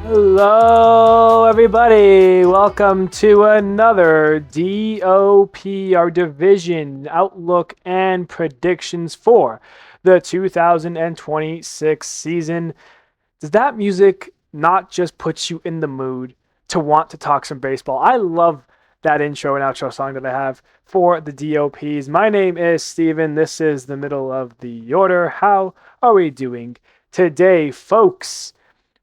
Hello, everybody. Welcome to another DOP, our division outlook and predictions for the 2026 season. Does that music not just put you in the mood to want to talk some baseball? I love that intro and outro song that I have for the DOPs. My name is Steven. This is the middle of the order. How are we doing today, folks?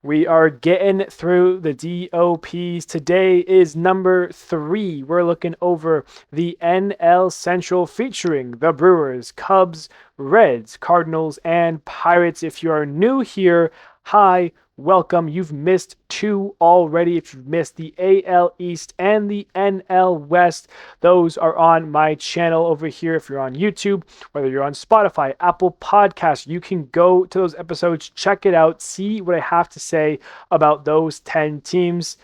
We are getting through the DOPs. Today is number 3. We're looking over the NL Central featuring the Brewers, Cubs, Reds, Cardinals, and Pirates. If you are new here, hi, welcome. You've missed 2 already. If you've missed the AL East and the NL West, those are on my channel over here. If you're on YouTube, whether you're on Spotify, Apple Podcasts, you can go to those episodes, check it out, see what I have to say about those 10 teams.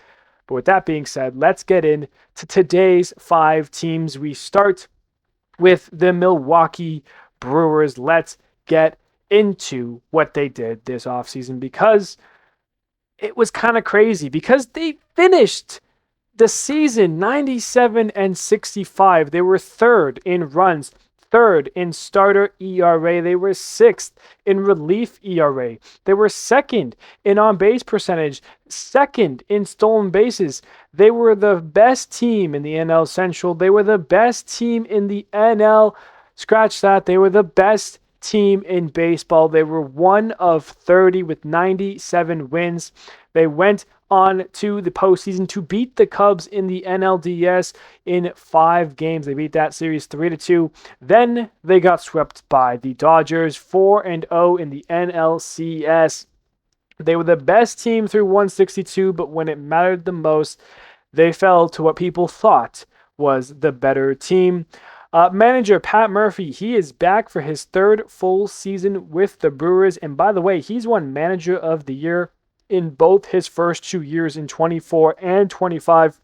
But with that being said, let's get into today's 5 teams. We start with the Milwaukee Brewers. Let's get into what they did this offseason because it was kind of crazy because they finished the season 97-65. They were third in runs, third in starter ERA. They were sixth in relief ERA. They were second in on-base percentage, second in stolen bases. They were the best team in the NL Central. They were the best team in the NL. Scratch that. They were the best team in baseball. They were 1 of 30 with 97 wins. They went on to the postseason to beat the Cubs in the NLDS in 5 games. They beat that series 3-2. Then they got swept by the Dodgers 4-0 in the NLCS. They were the best team through 162, but when it mattered the most, they fell to what people thought was the better team. Manager Pat Murphy, he is back for his 3rd full season with the Brewers. And by the way, he's won Manager of the Year in both his first 2 years in 24 and 25.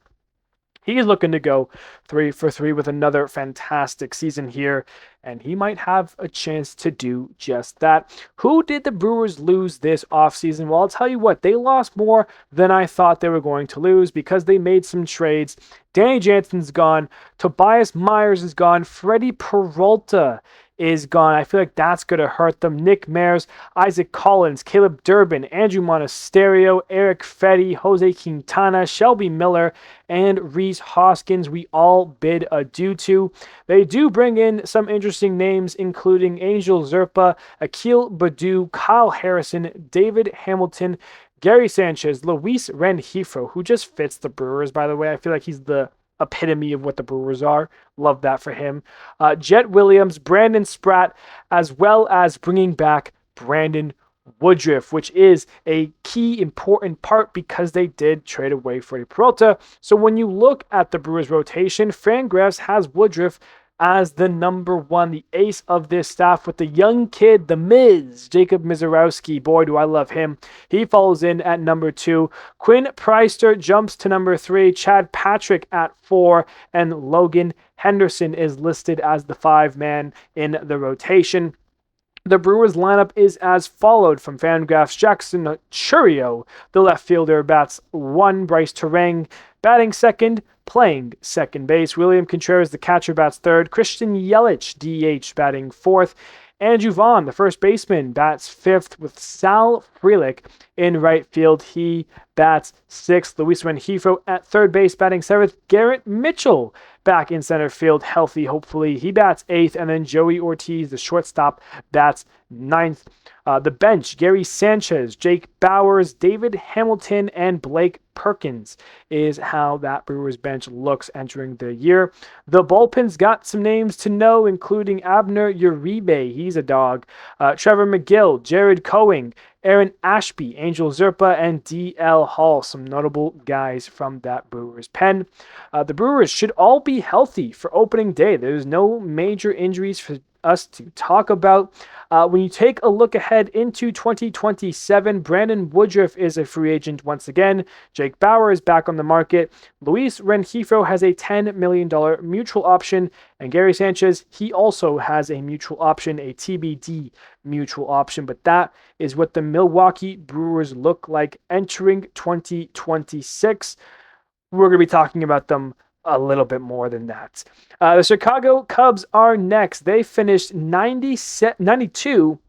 He's looking to go 3 for 3 with another fantastic season here, and he might have a chance to do just that. Who did the Brewers lose this offseason? Well, I'll tell you what, they lost more than I thought they were going to lose because they made some trades. Danny Jansen's gone. Tobias Myers is gone. Freddy Peralta is gone. I feel like that's going to hurt them. Nick Mares, Isaac Collins, Caleb Durbin, Andrew Monasterio, Eric Fetty, Jose Quintana, Shelby Miller, and Reese Hoskins we all bid adieu to. They do bring in some interesting names, including Angel Zerpa, Akil Baddoo, Kyle Harrison, David Hamilton, Gary Sanchez, Luis Rengifo, who just fits the Brewers, by the way. I feel like he's the epitome of what the Brewers are. Love that for him. Jet Williams, Brandon Spratt, as well as bringing back Brandon Woodruff, which is a key important part because they did trade away Freddy Peralta. So when you look at the Brewers rotation, Fangraphs has Woodruff as the number 1, the ace of this staff, with the young kid, the Miz, Jacob Mizorowski. Boy, do I love him. He falls in at number 2. Quinn Preister jumps to number 3. Chad Patrick at 4. And Logan Henderson is listed as the 5-man in the rotation. The Brewers lineup is as followed from Fangraphs. Jackson Churio, the left fielder, bats 1. Bryce Terang batting 2nd, playing second base. William Contreras, the catcher, bats 3rd. Christian Yelich, DH, batting 4th. Andrew Vaughn, the first baseman, bats 5th, with Sal Frelick in right field. He bats 6th. Luis Rengifo at 3rd base, batting 7th. Garrett Mitchell back in center field, healthy, hopefully. He bats 8th. And then Joey Ortiz, the shortstop, bats 9th. The bench, Gary Sanchez, Jake Bowers, David Hamilton, and Blake Perkins is how that Brewers bench looks entering the year. The bullpen's got some names to know, including Abner Uribe. He's a dog. Trevor McGill, Jared Coing, Aaron Ashby, Angel Zerpa, and D.L. Hall, some notable guys from that Brewers pen. The Brewers should all be healthy for opening day. There's no major injuries for us to talk about. When you take a look ahead into 2027, Brandon Woodruff is a free agent once again. Jake Bauer is back on the market. Luis Rengifo has a $10 million mutual option. And Gary Sanchez, he also has a mutual option, a TBD mutual option. But that is what the Milwaukee Brewers look like entering 2026. We're going to be talking about them a little bit more than that. The Chicago Cubs are next. They finished 92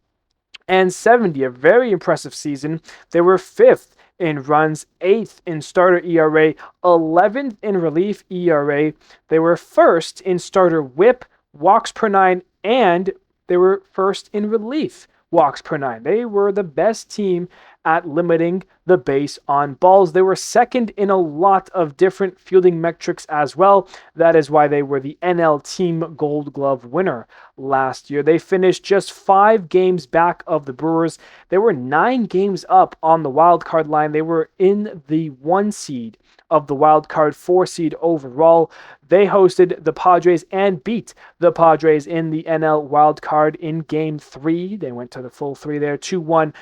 and 70, a very impressive season. They were 5th in runs, 8th in starter ERA, 11th in relief ERA. They were 1st in starter WHIP, walks per 9, and they were 1st in relief walks per 9. They were the best team at limiting the base on balls. They were 2nd in a lot of different fielding metrics as well. That is why they were the NL Team Gold Glove winner last year. They finished just 5 games back of the Brewers. They were 9 games up on the wild card line. They were in the 1 seed of the wild card, 4 seed overall. They hosted the Padres and beat the Padres in the NL wild card in game 3. They went to the full 3 there, 2-1.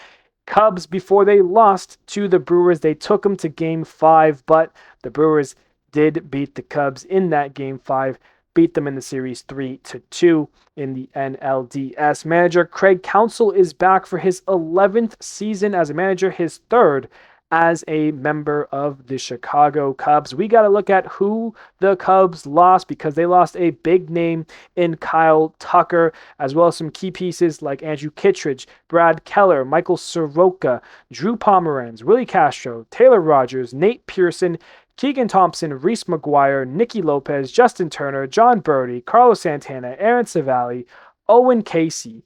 Cubs, before they lost to the Brewers, they took them to game 5, but the Brewers did beat the Cubs in that game 5, beat them in the series 3-2 in the NLDS. Manager Craig Counsell is back for his 11th season as a manager, his 3rd as a member of the Chicago Cubs. We got to look at who the Cubs lost, because they lost a big name in Kyle Tucker, as well as some key pieces like Andrew Kittredge, Brad Keller, Michael Soroka, Drew Pomeranz, Willie Castro, Taylor Rogers, Nate Pearson, Keegan Thompson, Reese McGuire, Nicky Lopez, Justin Turner, John Birdie, Carlos Santana, Aaron Savali, Owen Casey.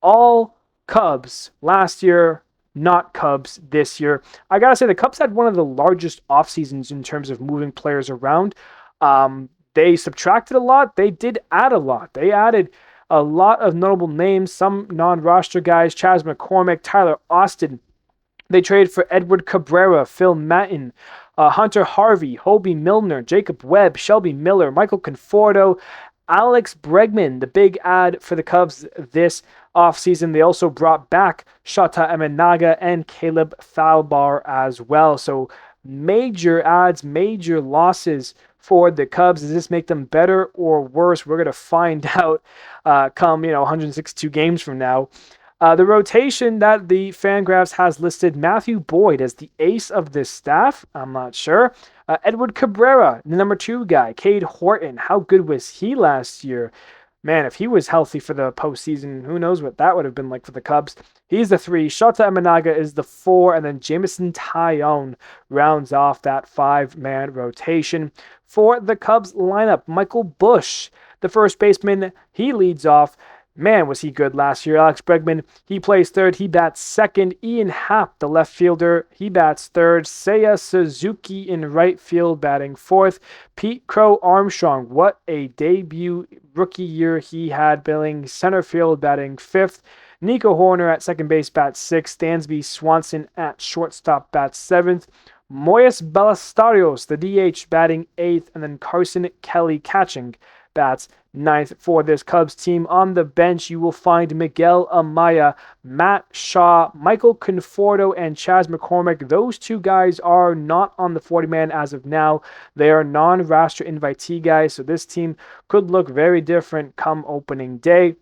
All Cubs last year, not Cubs this year. I gotta say, the Cubs had one of the largest off seasons in terms of moving players around. They subtracted a lot. They did add a lot. They added a lot of notable names, some non-roster guys, Chas McCormick, Tyler Austin. They traded for Edward Cabrera, Phil Maton, Hunter Harvey, Hobie Milner, Jacob Webb, Shelby Miller, Michael Conforto, Alex Bregman, the big ad for the Cubs this offseason. They also brought back Shota Emenaga and Caleb Thalbar as well. So major adds, major losses for the Cubs. Does this make them better or worse? We're going to find out come 162 games from now. The rotation that the Fangraphs has listed Matthew Boyd as the ace of this staff. I'm not sure. Edward Cabrera, the number 2 guy. Cade Horton, how good was he last year? Man, if he was healthy for the postseason, who knows what that would have been like for the Cubs. He's the 3. Shota Emenaga is the 4. And then Jameson Taillon rounds off that 5-man rotation. For the Cubs lineup, Michael Busch, the first baseman, he leads off. Man, was he good last year. Alex Bregman, he plays 3rd. He bats 2nd. Ian Happ, the left fielder, he bats 3rd. Seiya Suzuki in right field, batting 4th. Pete Crow Armstrong, what a debut rookie year he had, billing center field, batting 5th. Nico Horner at second base, bats 6th. Dansby Swanson at shortstop, bats 7th. Moises Ballesteros, the DH, batting 8th. And then Carson Kelly catching, bats 9th for this Cubs team. On the bench, you will find Miguel Amaya, Matt Shaw, Michael Conforto, and Chas McCormick. Those 2 guys are not on the 40-man as of now. They are non-roster invitee guys, so this team could look very different come opening day.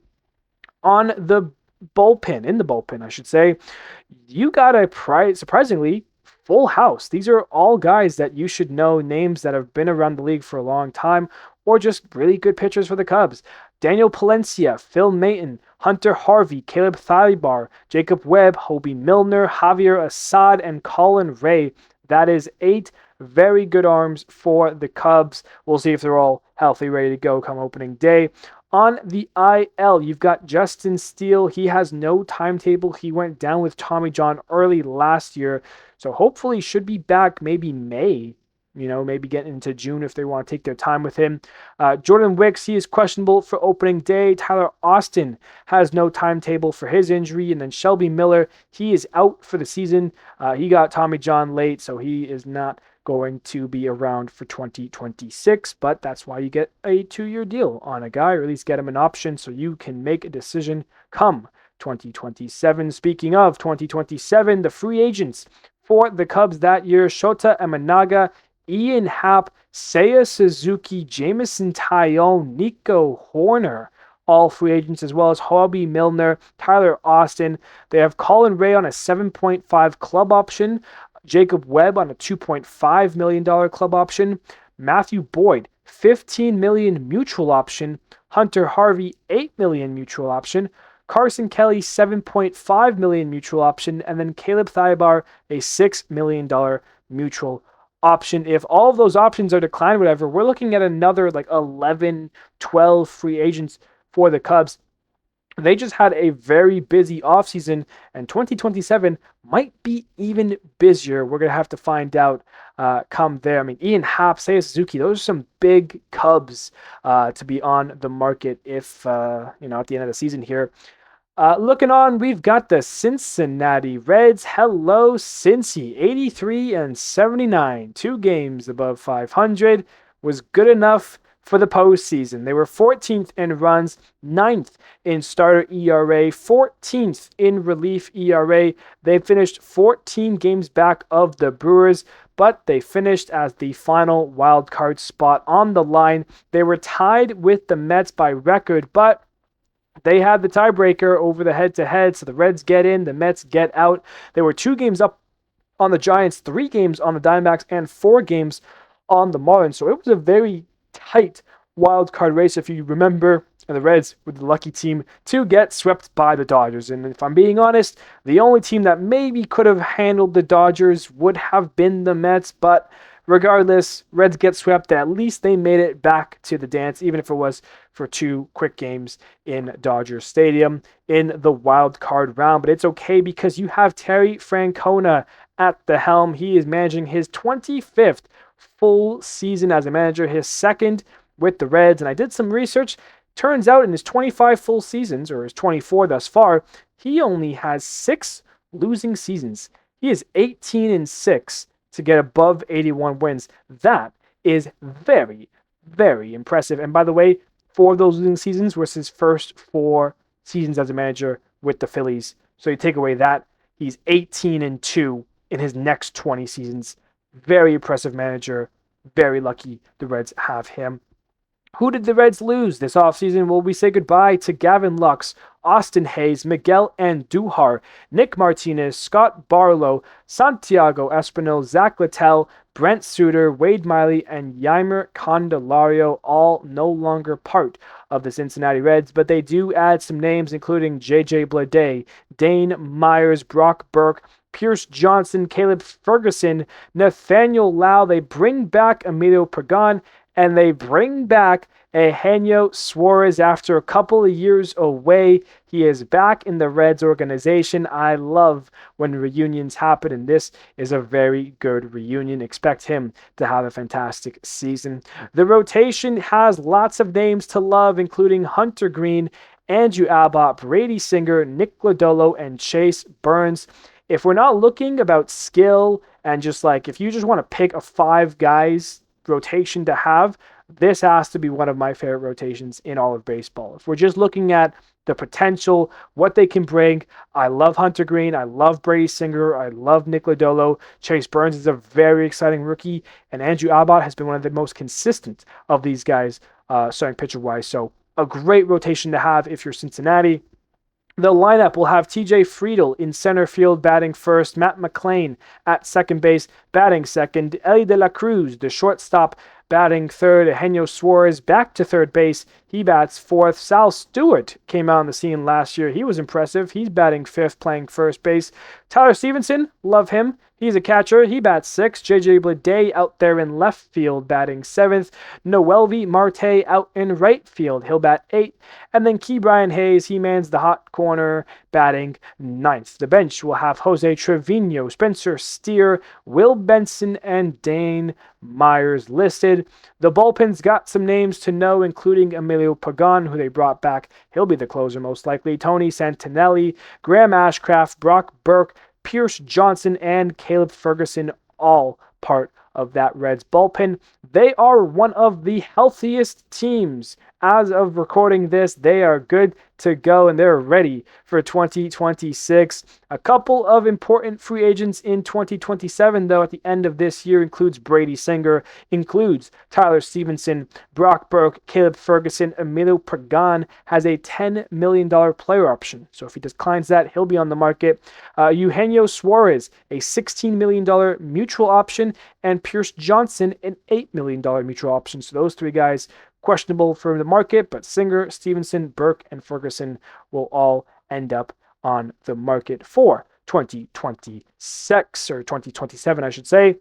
On the bullpen, I should say, you got a surprisingly full house. These are all guys that you should know, names that have been around the league for a long time, or just really good pitchers for the Cubs. Daniel Palencia, Phil Maton, Hunter Harvey, Caleb Thalbar, Jacob Webb, Hobie Milner, Javier Assad, and Colin Ray. That is 8 very good arms for the Cubs. We'll see if they're all healthy, ready to go come opening day. On the IL, you've got Justin Steele. He has no timetable. He went down with Tommy John early last year, so hopefully should be back maybe May. Maybe get into June if they want to take their time with him. Jordan Wicks, he is questionable for opening day. Tyler Austin has no timetable for his injury. And then Shelby Miller, he is out for the season. He got Tommy John late, so he is not going to be around for 2026, but that's why you get a 2-year deal on a guy, or at least get him an option so you can make a decision come 2027. Speaking of 2027, the free agents for the Cubs that year: Shota Imanaga, Ian Happ, Seiya Suzuki, Jameson Taillon, Nico Horner, all free agents, as well as Hobie Milner, Tyler Austin. They have Colin Ray on a 7.5 club option, Jacob Webb on a $2.5 million club option, Matthew Boyd, $15 million mutual option, Hunter Harvey, $8 million mutual option, Carson Kelly, $7.5 million mutual option, and then Caleb Thielbar, a $6 million mutual option. If all of those options are declined, whatever, we're looking at another like 11, 12 free agents for the Cubs. They just had a very busy offseason, and 2027 might be even busier. We're going to have to find out come there. I mean, Ian Happ, Seiya Suzuki, those are some big Cubs to be on the market if, at the end of the season here. Looking on, we've got the Cincinnati Reds. Hello, Cincy. 83 and 79. 2 games above 500 was good enough for the postseason. They were 14th in runs, 9th in starter ERA, 14th in relief ERA. They finished 14 games back of the Brewers, but they finished as the final wild card spot on the line. They were tied with the Mets by record, but they had the tiebreaker over the head-to-head, so the Reds get in, the Mets get out. They were 2 games up on the Giants, 3 games on the Diamondbacks, and 4 games on the Marlins. So it was a very tight wild card race, if you remember, and the Reds were the lucky team to get swept by the Dodgers. And if I'm being honest, the only team that maybe could have handled the Dodgers would have been the Mets, but regardless, Reds get swept. At least they made it back to the dance, even if it was for 2 quick games in Dodger Stadium in the wild card round. But it's okay because you have Terry Francona at the helm. He is managing his 25th full season as a manager, his 2nd with the Reds. And I did some research. Turns out in his 25 full seasons, or his 24 thus far, he only has 6 losing seasons. He is 18 and 6 to get above 81 wins. That is very, very impressive. And by the way, 4 of those losing seasons was his first 4 seasons as a manager with the Phillies. So you take away that, he's 18 and 2 in his next 20 seasons. Very impressive manager. Very lucky the Reds have him. Who did the Reds lose this offseason? Well, we say goodbye to Gavin Lux, Austin Hayes, Miguel Andujar, Nick Martinez, Scott Barlow, Santiago Espinal, Zach Littell, Brent Suter, Wade Miley, and Yeimer Candelario, all no longer part of the Cincinnati Reds, but they do add some names, including J.J. Bleday, Dane Myers, Brock Burke, Pierce Johnson, Caleb Ferguson, Nathaniel Lau. They bring back Emilio Pagan, and they bring back Eugenio Suarez after a couple of years away. He is back in the Reds organization. I love when reunions happen, and this is a very good reunion. Expect him to have a fantastic season. The rotation has lots of names to love, including Hunter Green, Andrew Abbott, Brady Singer, Nick Lodolo, and Chase Burns. If we're not looking about skill and just like, if you just want to pick a 5 guys rotation to have, this has to be one of my favorite rotations in all of baseball. If we're just looking at the potential, what they can bring, I love Hunter Green, I love Brady Singer, I love Nick Lodolo. Chase Burns is a very exciting rookie, and Andrew Abbott has been one of the most consistent of these guys, starting pitcher-wise. So a great rotation to have if you're Cincinnati. The lineup will have TJ Friedl in center field batting first, Matt McClain at second base batting second, Ellie De La Cruz, the shortstop, batting third, Eugenio Suarez back to third base. He bats fourth. Sal Stewart came out on the scene last year. He was impressive. He's batting fifth, playing first base. Tyler Stevenson, love him. He's a catcher. He bats sixth. JJ Bleday out there in left field, batting seventh. Noelvi Marte out in right field. He'll bat eighth. And then Key Brian Hayes, he mans the hot corner, batting ninth. The bench will have Jose Trevino, Spencer Steer, Will Benson, and Dane Myers listed. The bullpen's got some names to know, including Emilio Pagan, who they brought back. He'll be the closer most likely. Tony Santinelli, Graham Ashcraft, Brock Burke, Pierce Johnson, and Caleb Ferguson, all part of that Reds bullpen. They are one of the healthiest teams as of recording this. They are good to go and they're ready for 2026. A couple of important free agents in 2027, though, at the end of this year includes Brady Singer, includes Tyler Stevenson, Brock Burke, Caleb Ferguson. Emilio Pagan has a $10 million player option. So if he declines that, he'll be on the market. Eugenio Suarez, a $16 million mutual option, and Pierce Johnson, an $8 million mutual option. So those three guys questionable for the market, but Singer, Stevenson, Burke, and Ferguson will all end up on the market for 2026 or 2027, I should say.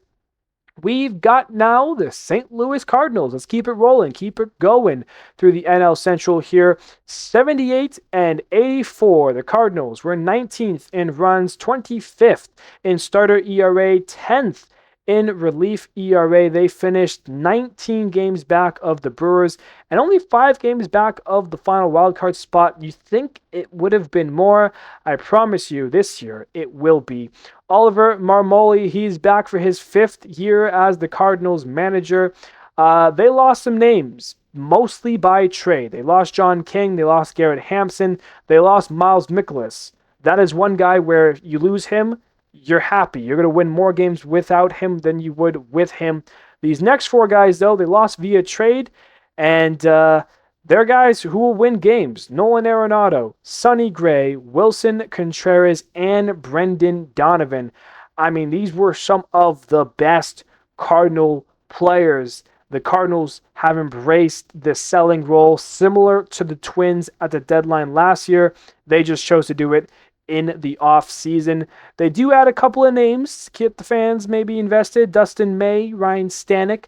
We've got now the St. Louis Cardinals. Let's keep it rolling, keep it going through the NL Central here. 78 and 84. The Cardinals were 19th in runs, 25th in starter ERA, 10th in relief ERA. They finished 19 games back of the Brewers and only 5 games back of the final wildcard spot. You think it would have been more? I promise you this year it will be. Oliver Marmoli, he's back for his 5th year as the Cardinals manager. They lost some names, mostly by trade. They lost John King, they lost Garrett Hampson, they lost Miles Mikolas. That is one guy where you lose him, you're happy. You're going to win more games without him than you would with him. These next 4 guys, though, they lost via trade, and they're guys who will win games. Nolan Arenado, Sonny Gray, Wilson Contreras, and Brendan Donovan. I mean, these were some of the best Cardinal players. The Cardinals have embraced the selling role, similar to the Twins at the deadline last year. They just chose to do it in the off season. They do add a couple of names to keep the fans maybe invested. Dustin May, Ryan Stanek,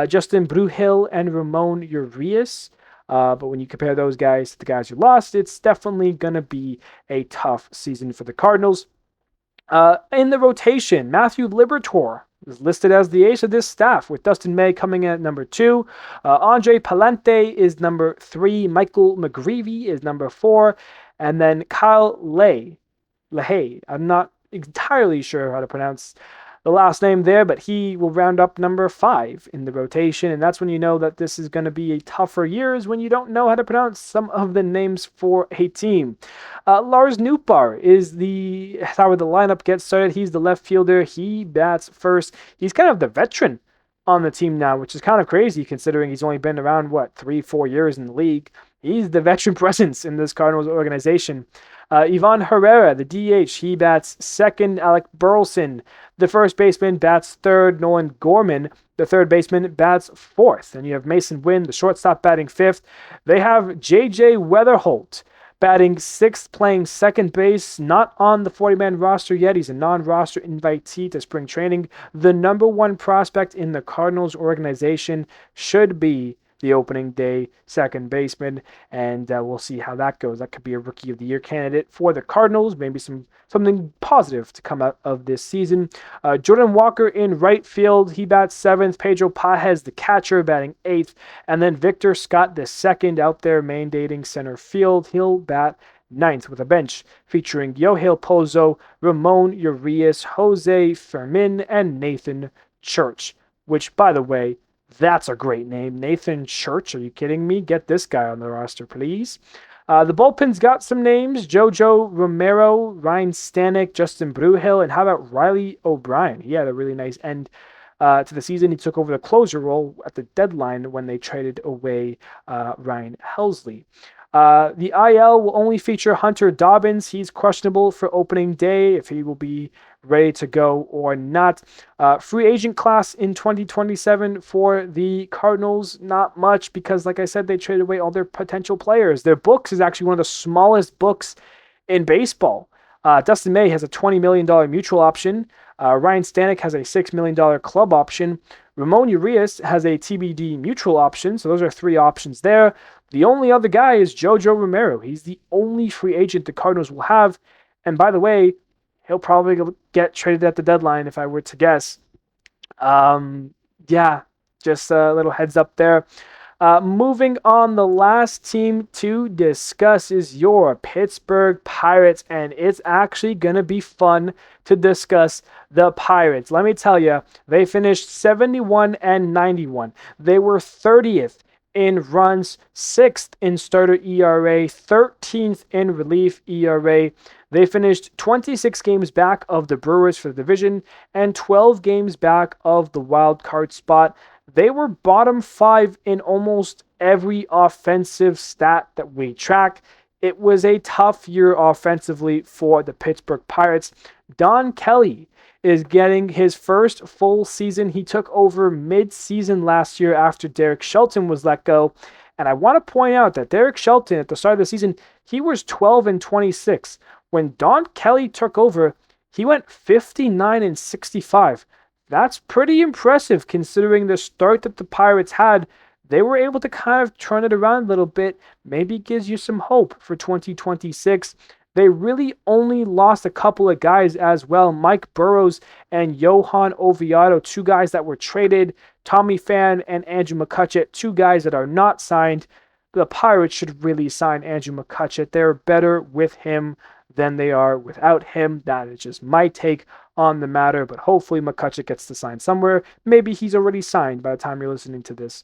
Justin Bruhill, and Ramon Urias. But when you compare those guys to the guys who lost, it's definitely going to be a tough season for the Cardinals. In the rotation, Matthew Liberatore is listed as the ace of this staff, with Dustin May coming in at number 2. Andre Palante is number 3. Michael McGreevy is number 4. And then Kyle Lahey. I'm not entirely sure how to pronounce the last name there, but he will round up number 5 in the rotation. And that's when you know that this is going to be a tougher year, is when you don't know how to pronounce some of the names for a team. Lars Nootbaar is how the lineup gets started. He's the left fielder. He bats first. He's kind of the veteran on the team now, which is kind of crazy considering he's only been around, 3-4 years in the league. He's the veteran presence in this Cardinals organization. Ivan Herrera, the DH, he bats second. Alec Burleson, the first baseman, bats third. Nolan Gorman, the third baseman, bats fourth. And you have Mason Wynn, the shortstop, batting fifth. They have J.J. Weatherholt batting sixth, playing second base, not on the 40-man roster yet. He's a non-roster invitee to spring training. The number 1 prospect in the Cardinals organization should be the opening day second baseman, and we'll see how that goes. That could be a Rookie of the Year candidate for the Cardinals. Maybe something positive to come out of this season. Jordan Walker in right field. He bats 7th. Pedro Pajes, the catcher, batting 8th. And then Victor Scott, the second, out there mandating center field. He'll bat 9th with a bench featuring Yohei Pozo, Ramon Urias, Jose Fermin, and Nathan Church, which, by the way, that's a great name. Nathan Church. Are you kidding me? Get this guy on the roster, please. The bullpen's got some names. Jojo Romero, Ryan Stanek, Justin Bruhill, and how about Riley O'Brien? He had a really nice end to the season. He took over the closer role at the deadline when they traded away Ryan Helsley. The IL will only feature Hunter Dobbins. He's questionable for opening day, if he will be ready to go or not. Free agent class in 2027 for the Cardinals, not much, because like I said, they traded away all their potential players. Their books is actually one of the smallest books in baseball. Dustin May has a $20 million mutual option. Ryan Stanek has a $6 million club option. Ramon Urias has a TBD mutual option. So those are 3 options there. The only other guy is Jojo Romero. He's the only free agent the Cardinals will have. And by the way, he'll probably get traded at the deadline if I were to guess. Just a little heads up there. Moving on, the last team to discuss is your Pittsburgh Pirates, and it's actually going to be fun to discuss the Pirates. Let me tell you, they finished 71 and 91. They were 30th in runs, 6th in starter ERA, 13th in relief ERA. They finished 26 games back of the Brewers for the division and 12 games back of the wild card spot. They were bottom 5 in almost every offensive stat that we track. It was a tough year offensively for the Pittsburgh Pirates. Don Kelly is getting his first full season. He took over mid-season last year after Derek Shelton was let go. And I want to point out that Derek Shelton, at the start of the season, he was 12 and 26. When Don Kelly took over, he went 59 and 65. That's pretty impressive considering the start that the Pirates had. They were able to kind of turn it around a little bit. Maybe gives you some hope for 2026. They really only lost a couple of guys as well. Mike Burrows and Johan Oviedo, 2 guys that were traded. Tommy Pham and Andrew McCutcheon, 2 guys that are not signed. The Pirates should really sign Andrew McCutcheon. They're better with him than they are without him. That is just my take on the matter, but hopefully McCutcheon gets to sign somewhere. Maybe he's already signed by the time you're listening to this.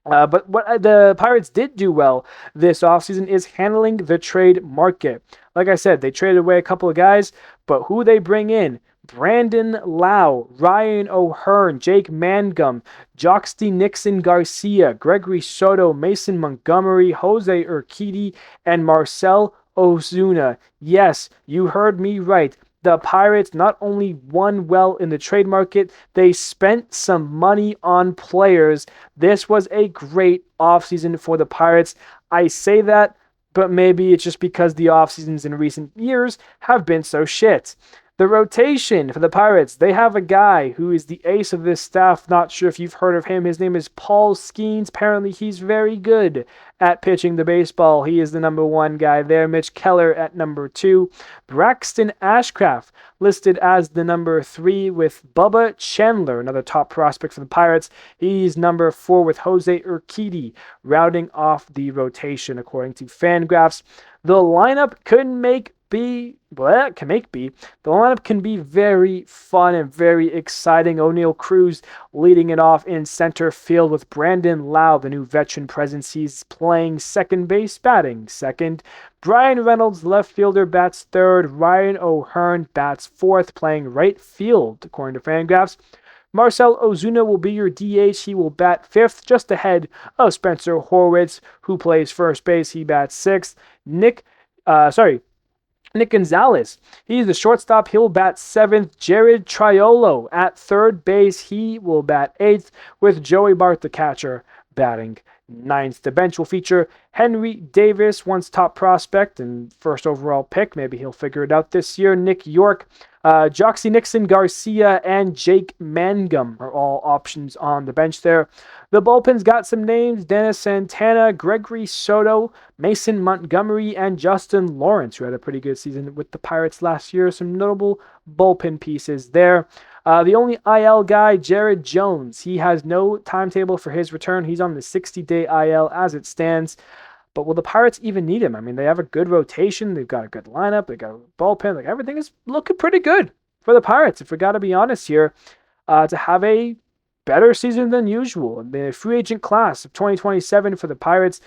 But what the Pirates did do well this offseason is handling the trade market. Like I said, they traded away a couple of guys, but who they bring in? Brandon Lau, Ryan O'Hearn, Jake Mangum, Joxty Nixon Garcia, Gregory Soto, Mason Montgomery, Jose Urquidy, and Marcell Ozuna. Yes, you heard me right. The Pirates not only won well in the trade market, they spent some money on players. This was a great offseason for the Pirates. I say that, but maybe it's just because the offseasons in recent years have been so shit. The rotation for the Pirates, they have a guy who is the ace of this staff. Not sure if you've heard of him. His name is Paul Skeens. Apparently, he's very good at pitching the baseball. He is the number 1 guy there. Mitch Keller at number 2. Braxton Ashcraft listed as the number 3 with Bubba Chandler, another top prospect for the Pirates. He's number 4 with Jose Urquidy, rounding off the rotation according to Fangraphs. The lineup the lineup can be very fun and very exciting. O'Neal Cruz leading it off in center field with Brandon Lau, the new veteran presence. He's playing second base, batting second. Brian Reynolds, left fielder, bats third. Ryan O'Hearn bats fourth, playing right field, according to Fangraphs. Marcell Ozuna will be your DH. He will bat fifth, just ahead of Spencer Horwitz, who plays first base. He bats sixth. Nick Gonzalez, he's the shortstop. He'll bat 7th. Jared Triolo at third base. He will bat 8th, with Joey Bart, the catcher, batting 9th. The bench will feature Henry Davis, once top prospect and first overall pick. Maybe he'll figure it out this year. Nick York, Joxy Nixon Garcia, and Jake Mangum are all options on the bench there. The bullpen's got some names: Dennis Santana, Gregory Soto, Mason Montgomery, and Justin Lawrence, who had a pretty good season with the Pirates last year. Some notable bullpen pieces there. The only IL guy, Jared Jones. He has no timetable for his return. He's on the 60-day IL as it stands. But will the Pirates even need him? I mean, they have a good rotation. They've got a good lineup. They got a bullpen. Like, everything is looking pretty good for the Pirates, if we got to be honest here, to have a better season than usual. The free agent class of 2027 for the Pirates.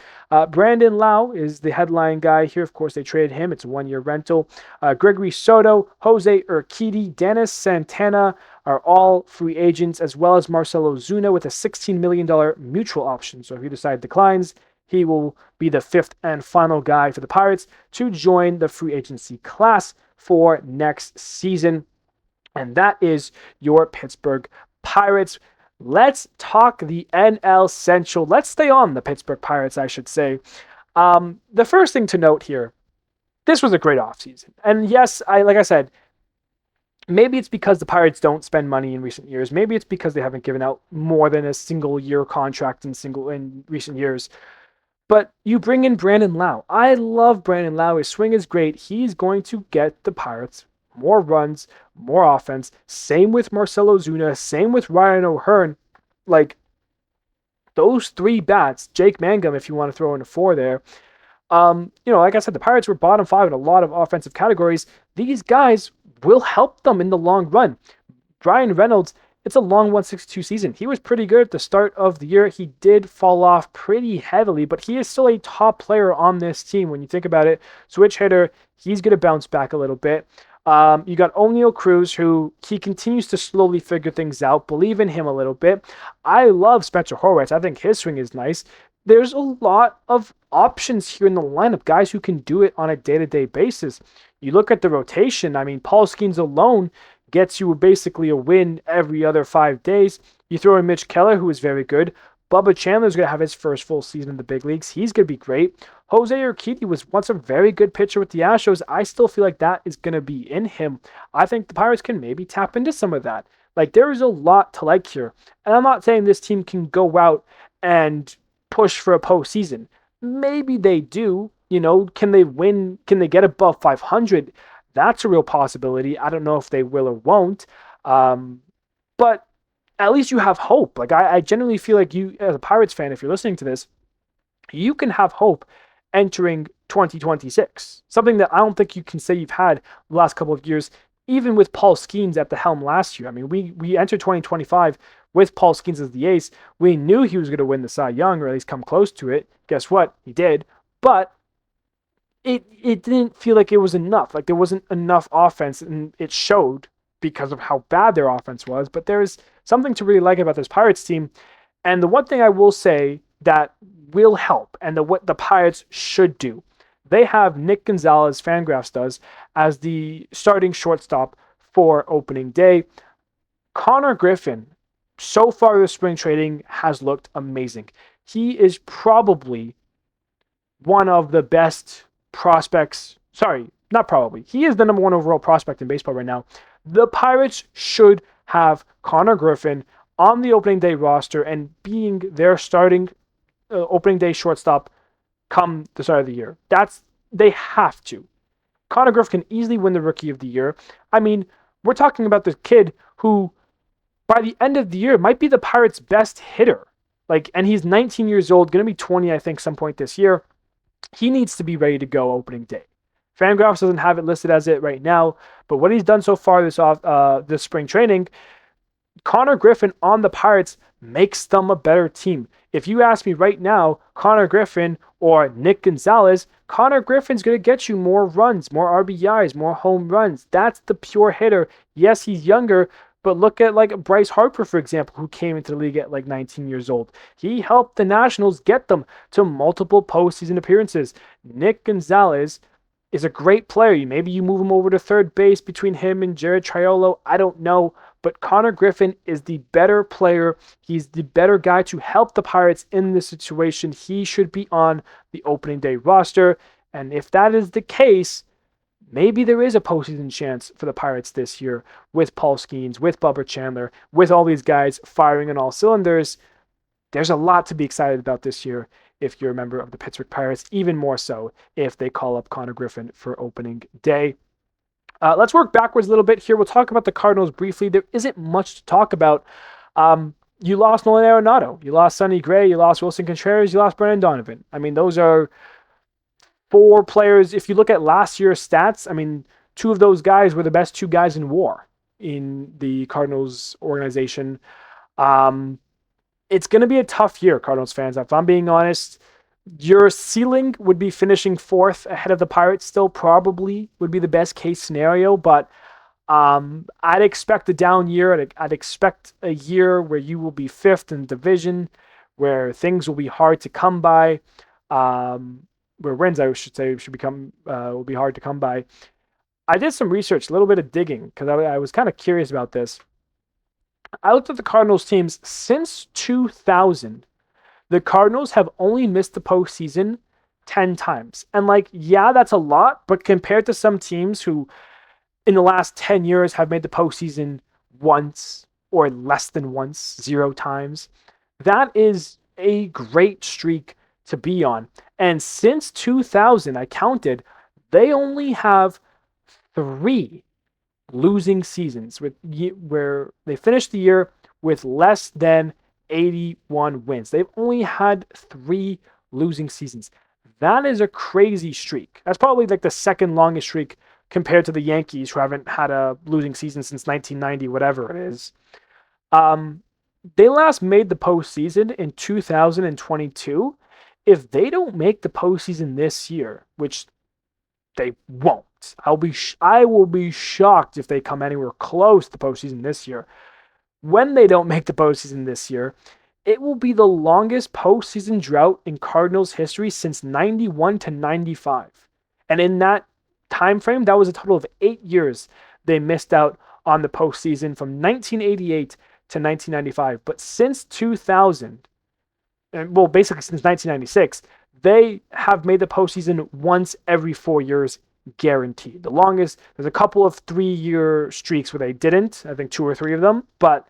Brandon Lau is the headline guy here. Of course, they traded him. It's a 1-year rental. Gregory Soto, Jose Urquidy, Dennis Santana are all free agents, as well as Marcell Ozuna with a $16 million mutual option. So if he decide declines, he will be the 5th and final guy for the Pirates to join the free agency class for next season. And that is your Pittsburgh Pirates. Let's talk the NL Central. Let's stay on the Pittsburgh Pirates, I should say. The first thing to note here, this was a great offseason. And yes, like I said, maybe it's because the Pirates don't spend money in recent years. Maybe it's because they haven't given out more than a single-year contract in recent years. But you bring in Brandon Lau. I love Brandon Lau. His swing is great. He's going to get the Pirates more runs, more offense. Same with Marcell Ozuna. Same with Ryan O'Hearn. Like, Those three bats, Jake Mangum, if you want to throw in a four there, like I said, the Pirates were bottom five in a lot of offensive categories. These guys will help them in the long run. Brian Reynolds, it's a long 162 season. He was pretty good at the start of the year. He did fall off pretty heavily, but he is still a top player on this team when you think about it. Switch hitter, he's going to bounce back a little bit. You got O'Neal Cruz, who he continues to slowly figure things out. Believe in him a little bit. I love Spencer Horwitz. I think his swing is nice. There's a lot of options here in the lineup, guys who can do it on a day-to-day basis. You look at the rotation. I mean, Paul Skeens alone gets you basically a win every other 5 days. You throw in Mitch Keller, who is very good. Bubba Chandler's going to have his first full season in the big leagues. He's going to be great. Jose Urquidy was once a very good pitcher with the Astros. I still feel like that is going to be in him. I think the Pirates can maybe tap into some of that. Like, there is a lot to like here. And I'm not saying this team can go out and push for a postseason. Maybe they do. Can they win? Can they get above 500? That's a real possibility. I don't know if they will or won't. But at least you have hope. Like, I genuinely feel like you, as a Pirates fan, if you're listening to this, you can have hope entering 2026. Something that I don't think you can say you've had the last couple of years, even with Paul Skeens at the helm last year. I mean, we entered 2025 with Paul Skeens as the ace. We knew he was going to win the Cy Young, or at least come close to it. Guess what? He did. But it didn't feel like it was enough. Like, there wasn't enough offense, and it showed because of how bad their offense was. But there's something to really like about this Pirates team. And the one thing I will say that will help, and what the Pirates should do, they have Nick Gonzalez, Fangraphs does, as the starting shortstop for opening day. Connor Griffin, so far this spring training, has looked amazing. He is probably one of the best prospects. Sorry, not probably. He is the number one overall prospect in baseball right now. The Pirates should have Connor Griffin on the opening day roster and being their starting opening day shortstop come the start of the year. They have to. Connor Griffin can easily win the Rookie of the Year. I mean, we're talking about this kid who, by the end of the year, might be the Pirates' best hitter. And he's 19 years old, going to be 20, I think, some point this year. He needs to be ready to go opening day. Fangraphs doesn't have it listed as it right now, but what he's done so far this spring training, Connor Griffin on the Pirates makes them a better team. If you ask me right now, Connor Griffin or Nick Gonzalez, Connor Griffin's going to get you more runs, more RBIs, more home runs. That's the pure hitter. Yes, he's younger, but look at Bryce Harper, for example, who came into the league at 19 years old. He helped the Nationals get them to multiple postseason appearances. Nick Gonzalez is a great player. Maybe you move him over to third base between him and Jared Triolo. I don't know. But Connor Griffin is the better player. He's the better guy to help the Pirates in this situation. He should be on the opening day roster. And if that is the case, maybe there is a postseason chance for the Pirates this year with Paul Skeens, with Bubba Chandler, with all these guys firing on all cylinders. There's a lot to be excited about this year if you're a member of the Pittsburgh Pirates, even more so if they call up Connor Griffin for opening day. Let's work backwards a little bit here. We'll talk about the Cardinals briefly. There isn't much to talk about. You lost Nolan Arenado. You lost Sonny Gray. You lost Wilson Contreras. You lost Brendan Donovan. I mean, those are 4 players. If you look at last year's stats, I mean, 2 of those guys were the best 2 guys in WAR in the Cardinals organization. It's going to be a tough year, Cardinals fans. If I'm being honest, your ceiling would be finishing 4th ahead of the Pirates still, probably would be the best case scenario, but I'd expect a down year. I'd expect a year where you will be 5th in the division, where things will be hard to come by, where wins, I should say, will be hard to come by. I did some research, a little bit of digging, because I was kind of curious about this. I looked at the Cardinals teams since 2000. The Cardinals have only missed the postseason 10 times. And yeah, that's a lot, but compared to some teams who in the last 10 years have made the postseason once or less than once, 0 times, that is a great streak to be on. And since 2000, I counted, they only have 3 losing seasons where they finished the year with less than 81 wins. They've only had 3 losing seasons. That is a crazy streak. That's probably like the second longest streak compared to the Yankees, who haven't had a losing season since 1990, whatever it is. Um, they last made the postseason in 2022. If they don't make the postseason this year, which they won't, I will be shocked if they come anywhere close to the postseason this year. When they don't make the postseason this year, it will be the longest postseason drought in Cardinals history since 91 to 95. And in that time frame, that was a total of 8 years they missed out on the postseason from 1988 to 1995. But since 2000, well, basically since 1996, they have made the postseason once every 4 years, guaranteed. The longest, there's a couple of 3-year streaks where they didn't, I think 2 or 3 of them, but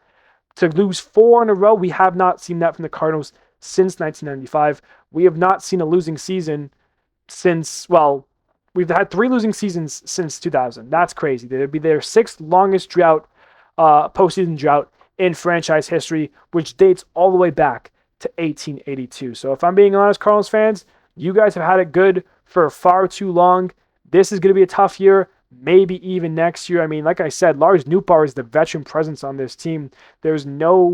to lose 4 in a row, we have not seen that from the Cardinals since 1995. We have not seen a losing season since, well, we've had 3 losing seasons since 2000. That's crazy. It would be their 6th longest drought, postseason drought in franchise history, which dates all the way back to 1882. So if I'm being honest, Cardinals fans, you guys have had it good for far too long. This is going to be a tough year. Maybe even next year. I mean, like I said, Lars Nootbaar is the veteran presence on this team. There's no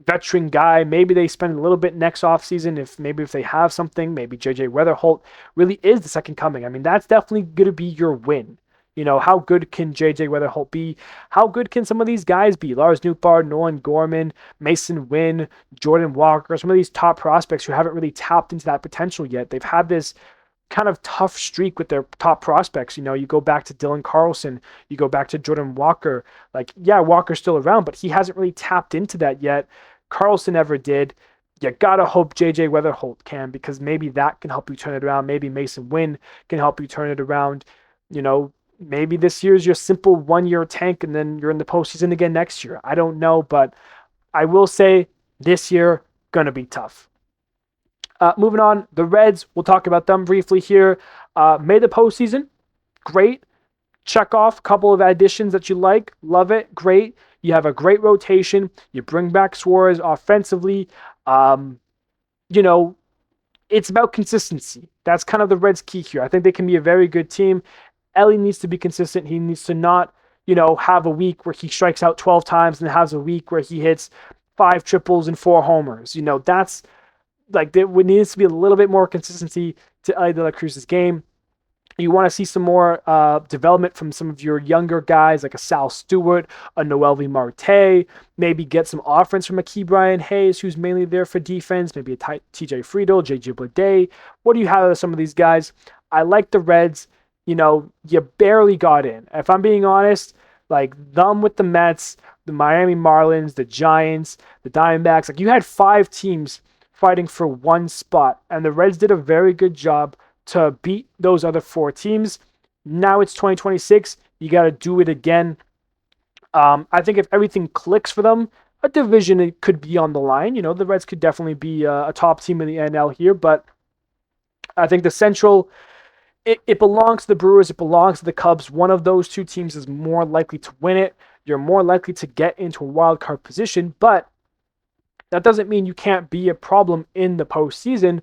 veteran guy. Maybe they spend a little bit next offseason if they have something. Maybe JJ Weatherholt really is the second coming. I mean, that's definitely going to be your win. You know, how good can JJ Weatherholt be? How good can some of these guys be? Lars Nootbaar, Nolan Gorman, Mason Wynn, Jordan Walker, some of these top prospects who haven't really tapped into that potential yet. They've had this kind of tough streak with their top prospects. You know, you go back to Dylan Carlson, you go back to Jordan Walker. Walker's still around, but he hasn't really tapped into that yet. Carlson never did. You gotta hope JJ Weatherholt can, because maybe that can help you turn it around. Maybe Mason Wynn can help you turn it around. You know, maybe this year's your simple 1-year tank and then you're in the postseason again next year. I don't know, but I will say this year gonna be tough. Moving on, the Reds, we'll talk about them briefly here. Made the postseason, great. Check off a couple of additions that you like, love it, great. You have a great rotation. You bring back Suarez offensively. It's about consistency. That's kind of the Reds' key here. I think they can be a very good team. Ellie needs to be consistent. He needs to not, have a week where he strikes out 12 times and has a week where he hits 5 triples and 4 homers. That's there needs to be a little bit more consistency to Ellie De La Cruz's game. You want to see some more development from some of your younger guys, like a Sal Stewart, a Noelvi Marte. Maybe get some offense from a Ke'Bryan Hayes, who's mainly there for defense. Maybe a TJ Friedel, JJ Bleday. What do you have of some of these guys? I like the Reds. You barely got in. If I'm being honest, them with the Mets, the Miami Marlins, the Giants, the Diamondbacks, you had 5 teams fighting for 1 spot, and the Reds did a very good job to beat those other 4 teams. Now it's 2026. You got to do it again. I think if everything clicks for them, a division could be on the line. The Reds could definitely be a top team in the NL here, but I think the Central, it belongs to the Brewers. It belongs to the Cubs. One of those 2 teams is more likely to win it. You're more likely to get into a wild card position, but that doesn't mean you can't be a problem in the postseason.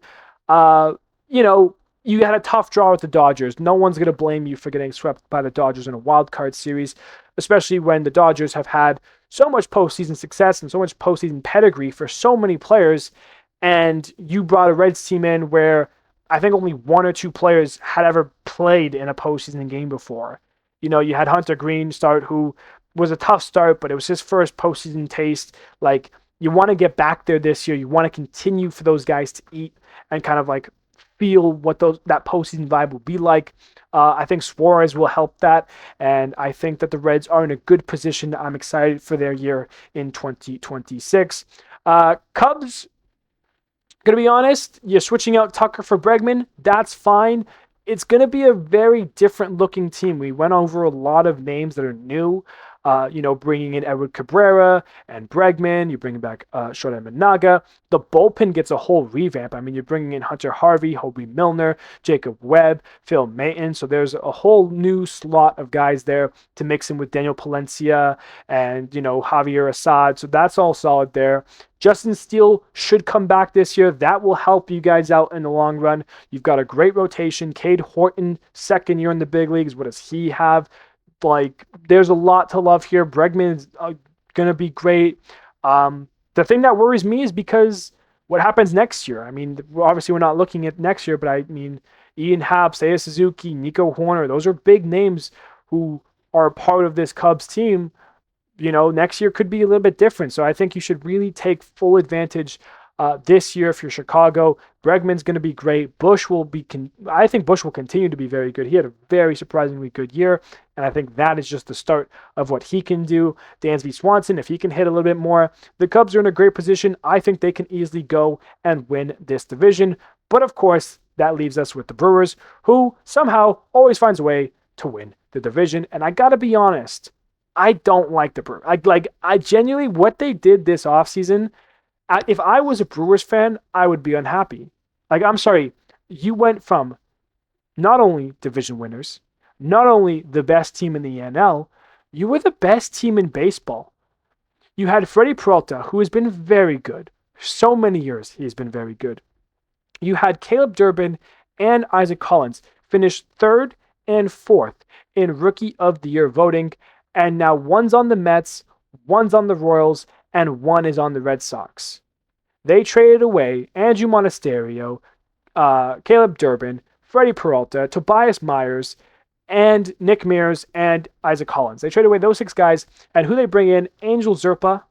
You had a tough draw with the Dodgers. No one's going to blame you for getting swept by the Dodgers in a wild card series, especially when the Dodgers have had so much postseason success and so much postseason pedigree for so many players. And you brought a Reds team in where I think only 1 or 2 players had ever played in a postseason game before. You had Hunter Green start, who was a tough start, but it was his first postseason taste. You want to get back there this year. You want to continue for those guys to eat and kind of feel what that postseason vibe will be like. I think Suarez will help that, and I think that the Reds are in a good position. I'm excited for their year in 2026. Cubs, gonna be honest, you're switching out Tucker for Bregman. That's fine. It's gonna be a very different looking team. We went over a lot of names that are new. Bringing in Edward Cabrera and Bregman. You're bringing back Shota Managa. The bullpen gets a whole revamp. I mean, you're bringing in Hunter Harvey, Hobie Milner, Jacob Webb, Phil Maton. So there's a whole new slot of guys there to mix in with Daniel Palencia and, Javier Assad. So that's all solid there. Justin Steele should come back this year. That will help you guys out in the long run. You've got a great rotation. Cade Horton, second year in the big leagues. What does he have? There's a lot to love here. Bregman's going to be great. The thing that worries me is because what happens next year? I mean, obviously we're not looking at next year, but I mean, Ian Happ, Seiya Suzuki, Nico Horner, those are big names who are part of this Cubs team. Next year could be a little bit different. So I think you should really take full advantage this year if you're Chicago. Bregman's going to be great. I think Bush will continue to be very good. He had a very surprisingly good year, and I think that is just the start of what he can do. Dansby Swanson, if he can hit a little bit more, the Cubs are in a great position. I think they can easily go and win this division. But of course, that leaves us with the Brewers, who somehow always finds a way to win the division. And I got to be honest, I don't like the Brewers. I genuinely, what they did this offseason, if I was a Brewers fan, I would be unhappy. I'm sorry, you went from not only division winners, not only the best team in the NL, you were the best team in baseball. You had Freddy Peralta, who has been very good. So many years he's been very good. You had Caleb Durbin and Isaac Collins finish third and fourth in Rookie of the Year voting. And now one's on the Mets, one's on the Royals, and one is on the Red Sox. They traded away Andrew Monasterio, Caleb Durbin, Freddy Peralta, Tobias Myers, and Nick Mears, and Isaac Collins. They traded away those 6 guys, and who they bring in? Angel Zerpa,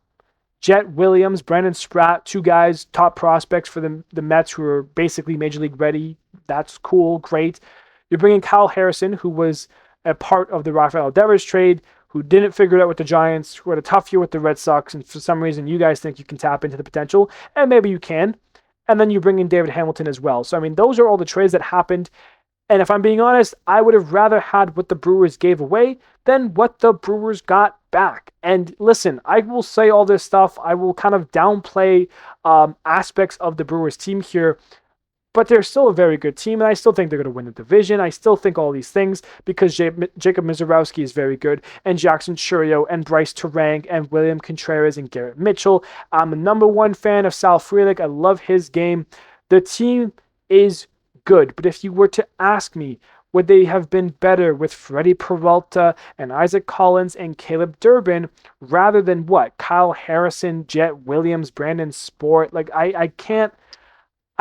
Jet Williams, Brandon Spratt, 2 guys, top prospects for the Mets who are basically Major League ready. That's cool, great. You're bringing Kyle Harrison, who was a part of the Rafael Devers trade, who didn't figure it out with the Giants, who had a tough year with the Red Sox, and for some reason you guys think you can tap into the potential, and maybe you can. And then you bring in David Hamilton as well. So, I mean, those are all the trades that happened. And if I'm being honest, I would have rather had what the Brewers gave away than what the Brewers got back. And listen, I will say all this stuff. I will kind of downplay aspects of the Brewers team here. But they're still a very good team, and I still think they're going to win the division. I still think all these things because Jacob Mizorowski is very good, and Jackson Churio, and Bryce Terang, and William Contreras, and Garrett Mitchell. I'm a number 1 fan of Sal Frelick. I love his game. The team is good, but if you were to ask me, would they have been better with Freddy Peralta and Isaac Collins and Caleb Durbin rather than what? Kyle Harrison, Jet Williams, Brandon Sport?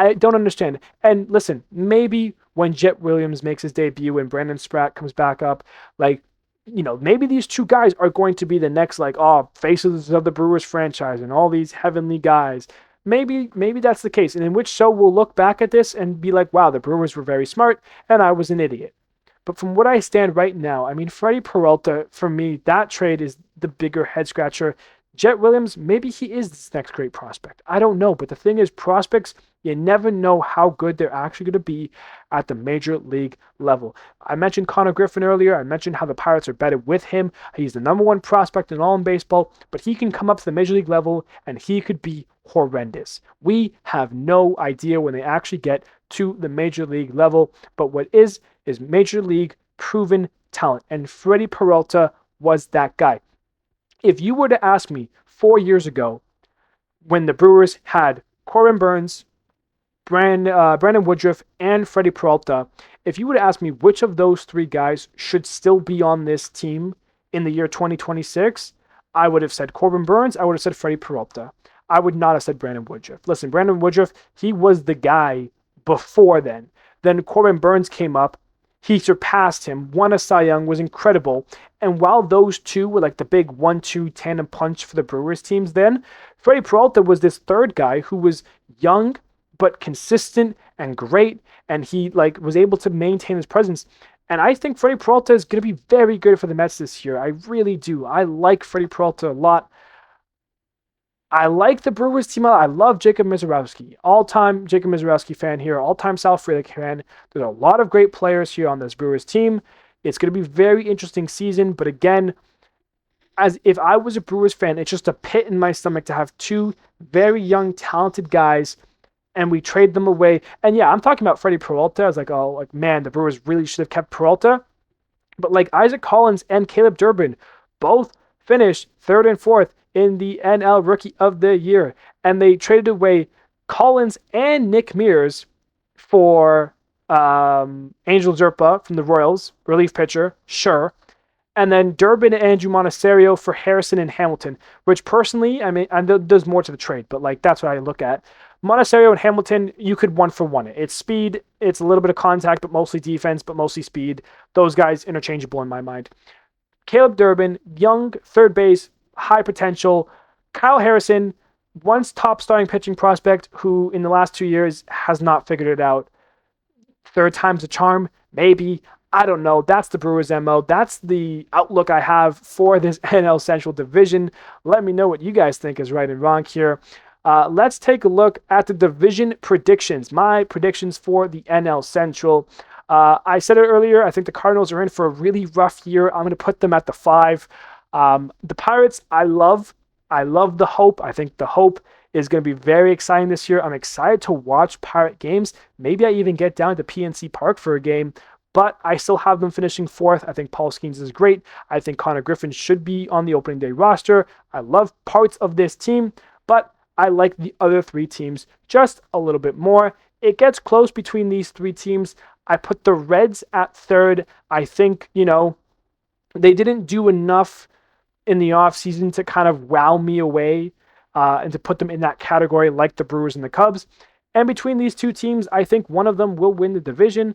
I don't understand. And listen, maybe when Jet Williams makes his debut and Brandon Spratt comes back up, maybe these 2 guys are going to be the next, faces of the Brewers franchise and all these heavenly guys. Maybe that's the case. And in which so we'll look back at this and be like, wow, the Brewers were very smart and I was an idiot. But from what I stand right now, I mean, Freddy Peralta, for me, that trade is the bigger head scratcher. Jet Williams, maybe he is this next great prospect. I don't know. But the thing is, prospects, you never know how good they're actually going to be at the major league level. I mentioned Connor Griffin earlier. I mentioned how the Pirates are better with him. He's the number 1 prospect in all in baseball, but he can come up to the major league level and he could be horrendous. We have no idea when they actually get to the major league level, but what is major league proven talent. And Freddy Peralta was that guy. If you were to ask me 4 years ago, when the Brewers had Corbin Burns, Brandon Woodruff, and Freddy Peralta, if you would ask me which of those 3 guys should still be on this team in the year 2026, I would have said Corbin Burns, I would have said Freddy Peralta. I would not have said Brandon Woodruff. Listen, Brandon Woodruff, he was the guy before then. Then Corbin Burns came up. He surpassed him, won a Cy Young, was incredible. And while those 2 were like the big 1-2 tandem punch for the Brewers teams then, Freddy Peralta was this 3rd guy who was young but consistent and great, and he was able to maintain his presence. And I think Freddy Peralta is going to be very good for the Mets this year. I really do. I like Freddy Peralta a lot. I like the Brewers team a lot. I love Jacob Mizorowski. All-time Jacob Mizorowski fan here. All-time Sal Frelick fan. There's a lot of great players here on this Brewers team. It's going to be a very interesting season. But again, as if I was a Brewers fan, it's just a pit in my stomach to have two very young, talented guys and we trade them away. And yeah, I'm talking about Freddy Peralta. I was like, oh, like, man, the Brewers really should have kept Peralta. But like Isaac Collins and Caleb Durbin both finished third and fourth in the NL Rookie of the Year. And they traded away Collins and Nick Mears for Angel Zerpa from the Royals, relief pitcher, sure. And then Durbin and Andrew Monasterio for Harrison and Hamilton, which personally, I mean, and there's more to the trade, but like that's what I look at. Monasterio and Hamilton, you could 1-for-1 it. It's speed, it's a little bit of contact, but mostly defense, but mostly speed. Those guys interchangeable in my mind. Caleb Durbin, young third base, high potential. Kyle Harrison, once top starting pitching prospect, who in the last 2 years has not figured it out. Third time's a charm, maybe. I don't know. That's the Brewers' MO. That's the outlook I have for this NL Central division. Let me know what you guys think is right and wrong here. Let's take a look at the division predictions. My predictions for the NL Central. I said it earlier. I think the Cardinals are in for a really rough year. I'm going to put them at the 5. The Pirates, I love the hope. I think the hope is going to be very exciting this year. I'm excited to watch Pirate games. Maybe I even get down to PNC Park for a game. But I still have them finishing 4th. I think Paul Skeens is great. I think Connor Griffin should be on the opening day roster. I love parts of this team, but I like the other 3 teams just a little bit more. It gets close between these 3 teams. I put the Reds at 3rd. I think, they didn't do enough in the offseason to kind of wow me away and to put them in that category like the Brewers and the Cubs. And between these 2 teams, I think one of them will win the division.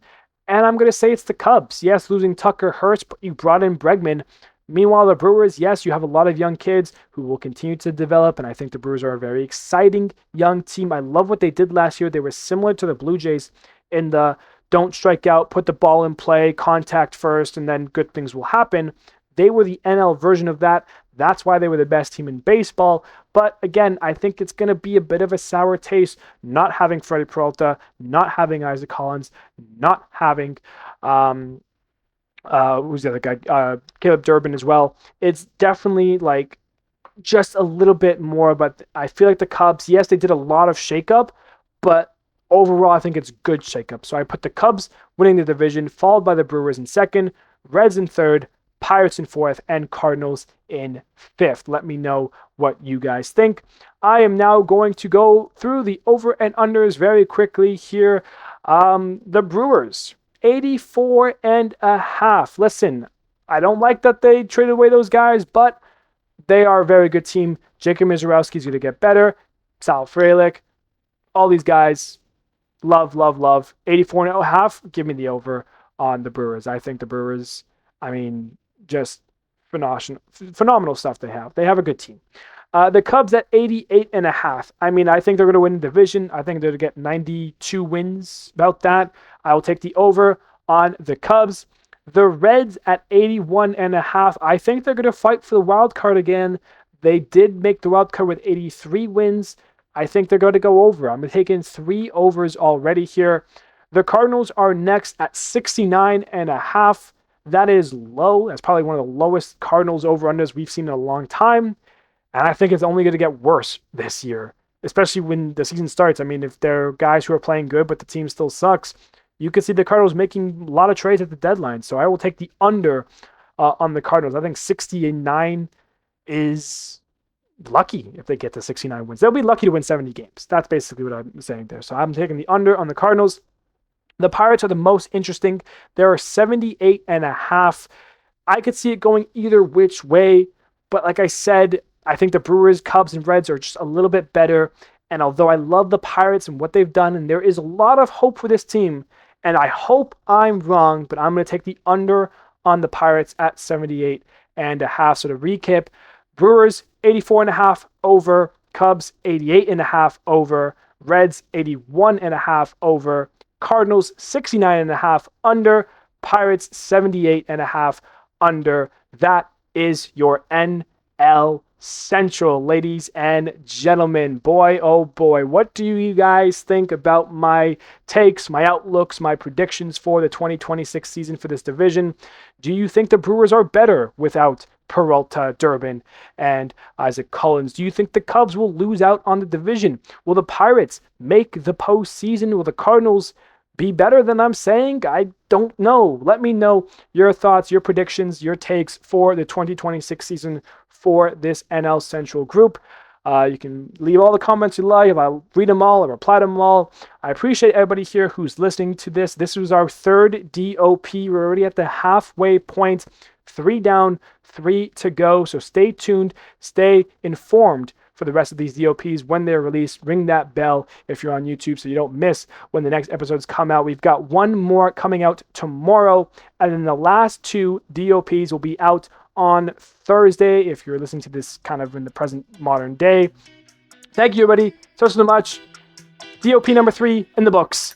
And I'm going to say it's the Cubs. Yes, losing Tucker hurts, but you brought in Bregman. Meanwhile, the Brewers, yes, you have a lot of young kids who will continue to develop, and I think the Brewers are a very exciting young team. I love what they did last year. They were similar to the Blue Jays in the don't strike out, put the ball in play, contact first, and then good things will happen. They were the NL version of that. That's why they were the best team in baseball. But again, I think it's going to be a bit of a sour taste not having Freddy Peralta, not having Isaac Collins, not having who's the other guy? Caleb Durbin as well. It's definitely like just a little bit more, but I feel like the Cubs, yes, they did a lot of shakeup, but overall, I think it's good shakeup. So I put the Cubs winning the division, followed by the Brewers in 2nd, Reds in 3rd, Pirates in 4th, and Cardinals in 5th. Let me know what you guys think. I am now going to go through the over and unders very quickly here. The Brewers, 84.5. Listen, I don't like that they traded away those guys, but they are a very good team. Jacob Mizorowski is going to get better. Sal Frelick, all these guys, love. 84.5. Give me the over on the Brewers. I think the Brewers, just phenomenal stuff they have. They have a good team. The Cubs at 88.5. I think they're going to win the division. I think they're going to get 92 wins, about that. I will take the over on the Cubs. The Reds at 81.5. I think they're going to fight for the wild card again. They did make the wild card with 83 wins. I think they're going to go over. I'm taking 3 overs already here. The Cardinals are next at 69.5. That is low. That's probably one of the lowest Cardinals over-unders we've seen in a long time. And I think it's only going to get worse this year, especially when the season starts. If there are guys who are playing good, but the team still sucks, you could see the Cardinals making a lot of trades at the deadline. So I will take the under on the Cardinals. I think 69 is lucky if they get to 69 wins. They'll be lucky to win 70 games. That's basically what I'm saying there. So I'm taking the under on the Cardinals. The Pirates are the most interesting. There are 78.5. I could see it going either which way, but like I said, I think the Brewers, Cubs, and Reds are just a little bit better. And although I love the Pirates and what they've done, and there is a lot of hope for this team, and I hope I'm wrong, but I'm going to take the under on the Pirates at 78.5. So to recap, Brewers 84.5 over, Cubs 88.5 over, Reds 81.5 over, Cardinals 69.5 under, Pirates 78.5 under. That is your NL Central, ladies and gentlemen. Boy, oh boy, what do you guys think about my takes, my outlooks, my predictions for the 2026 season for this division? Do you think the Brewers are better without Peralta, Durbin, and Isaac Collins. Do you think the Cubs will lose out on the division? Will the Pirates make the postseason? Will the Cardinals be better than I'm saying? I don't know. Let me know your thoughts, your predictions, your takes for the 2026 season for this NL Central group. You can leave all the comments you like. I'll read them all. I'll reply to them all. I appreciate everybody here who's listening to this. This was our third DOP. We're already at the halfway point. 3 down, 3 to go. So stay tuned. Stay informed for the rest of these DOPs when they're released. Ring that bell if you're on YouTube so you don't miss when the next episodes come out. We've got one more coming out tomorrow, and then the last 2 DOPs will be out on Thursday if you're listening to this kind of in the present modern day. Thank you, everybody so much. DOP number 3 in the books.